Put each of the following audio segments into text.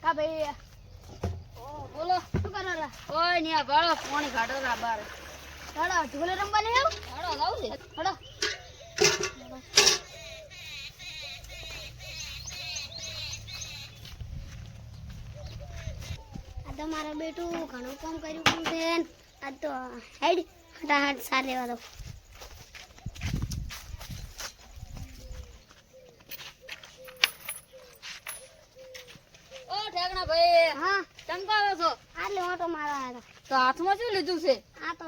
હા ભાઈ બોલો શું કરો રા? ઓય ને આ બાળો પાણી કાઢો રા બાર. હાડો ઢોલે રમવા ને આવ. હાડો આવ છે. હાડો. આ તો મારા બેટું ઘણું કામ કર્યું છે. આ તો હેડ હટાહટ સાર લેવા દો. ઓ ઠેકણા ભાઈ. હા ચમકાવો છો? આટલે ઓટો મારવા આવ્યા તો હાથમાં શું લીધું છે? આ તો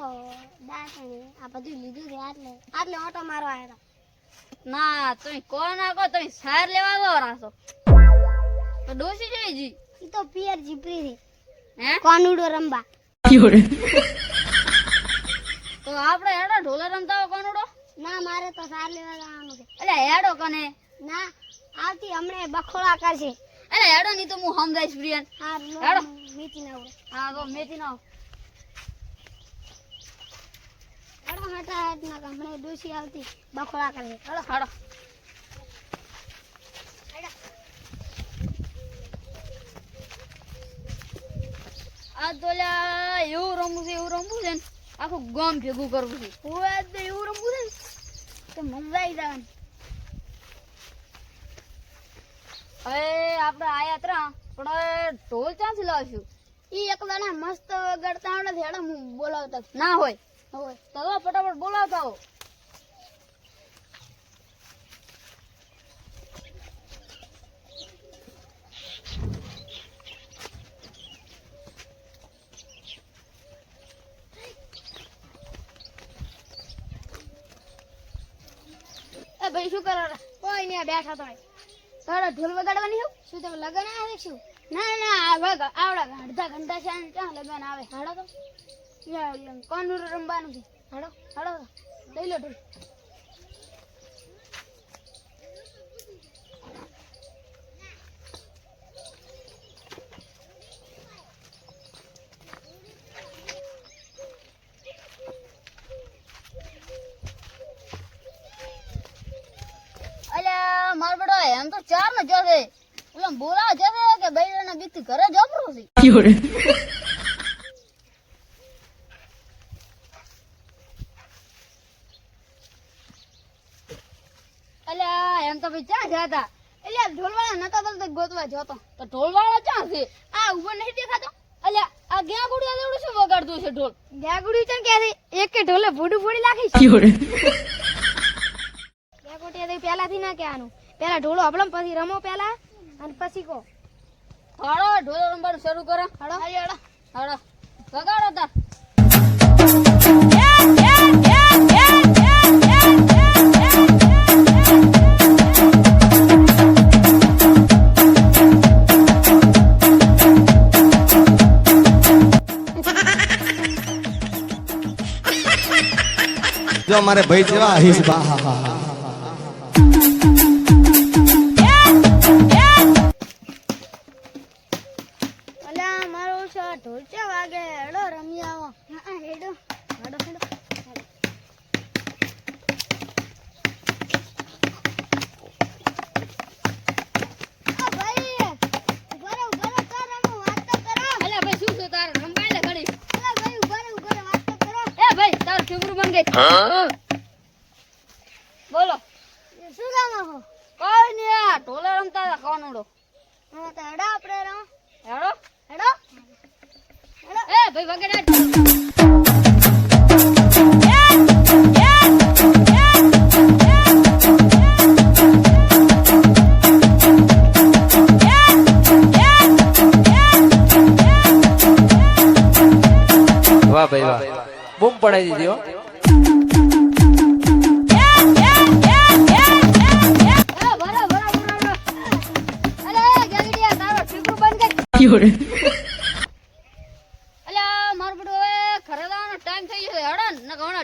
દાંતણી આ બધું લીધું છે આટલે ઓટો મારવા આવ્યા ના તમે કોણ નાખો તમે સાર લેવા આવો રાસો તો ડોસી જોઈ જી ઈ તો પિયર જીપરી છે હે કોનુડો રંબા તો આપણે હેડો ઢોલા રમતા હો કોનુડો ના મારે તો સાર લેવા જવાનું છે એટલે હેડો કને ના આવતી હમણે બખોળા કરશે અરે હેડો ની તો હું સમજાઈશ પ્રિયન હા હેડો મેથી ના હા તો મેથી ના હેડો હટા હેડ ના હમણે ડોસી આવતી બખોળા કરશે હેડો હેડો આ દોલા એવું રમવું છે ને આખું ગામ ભેગું કરવું છે હું તો એવું રમવું છે ને તો મજા આવી જવાની હવે આપણે આયા ત્રણ પણ ઢોલ ક્યાંથી લાવશું ઈ એક દાણા મસ્ત વગાડતા આવડે છે હેડો હું બોલાવતા ના હોય હોય તો ફટાફટ બોલાવતા હો એ ભાઈ શું કરો કોઈ નહીં બેઠા તો તારા ઢોલ વગાડવાની શું તમે લગન આવે શું ના ના આવડા અડધા ઘંટા છે ક્યાં લગન આવે હાડો તો કોનું રમવાનું છે હાડો હાડો લઈ લો ઢોલ માર બડો એમ તો ચાર ને જશે ઓલા બોલા જશે કે બૈરાના બીકથી ઘરે જબરો છે અલ્યા એમ તો ભાઈ ક્યાં જતા અલ્યા ઢોલવાળા નતા તો ગોતવા જતો તો ઢોલવાળા ક્યાં છે આ ઉપર નહીં દેખાતો અલ્યા આ ગ્યાગુડી દેવડું શું વગાડતું છે ઢોલ ગ્યાગુડી ચમ કે એક કે ઢોલે ફોડી ફોડી નાખી ગ્યાગુડી પેલાથી ના કહેવાનું પેલા ઢોલો હબળમ પછી રમો પેલા અને પછી કો હાડો ઢોલો રમવાનું શરૂ કરો હાડો હાડો હાડો વગાડો તા જો મારે ભાઈ જેવા હિસ બા હા હા ઢોલ છે વાગે હેડો રમી આવો હા હેડો હેડો હેડો આ ભાઈ ઉભરો તાર રમો વાત તો કરો અલ્યા ભાઈ શું છે તાર રંબાઈ લે ઘડી અલ્યા ભાઈ ઉભરો વાત તો કરો એ ભાઈ તાર ફેવરું બન ગઈ બોલો શું કામ હો કોઈ નહી આ ઢોલા રમતા હતા કોનુડો હા તો હેડો આપણે રમ હેડો હેડો એ ભાઈ વગેરે વાહ ભાઈ વાહ બૂમ પડાઈ દીધી હો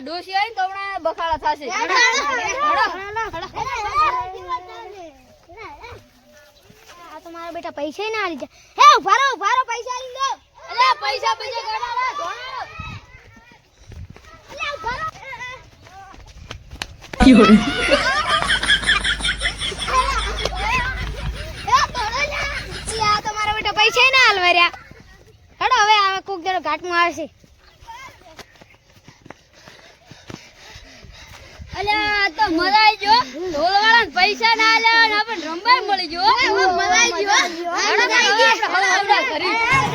ડોસી આવી તો હમણાં બખાડા થશે આ તો મારા બેટા પૈસા ના આલી જાય હે ઉભારો પૈસા આલી દો અલે પૈસા ગણા અલે ઉભારો આ તો મારા બેટા પૈસા હાલવર્યા હેડો હવે આવે કોક જણો ઘાટમાં આવશે અલ્યા તો મજા આવી ગયો ઢોલવાળાને પૈસા ના આલ્યા ને આપણને રંબાઈ મળી ગયો મજા આવી ગયો હેડો આપણે હવડા કરી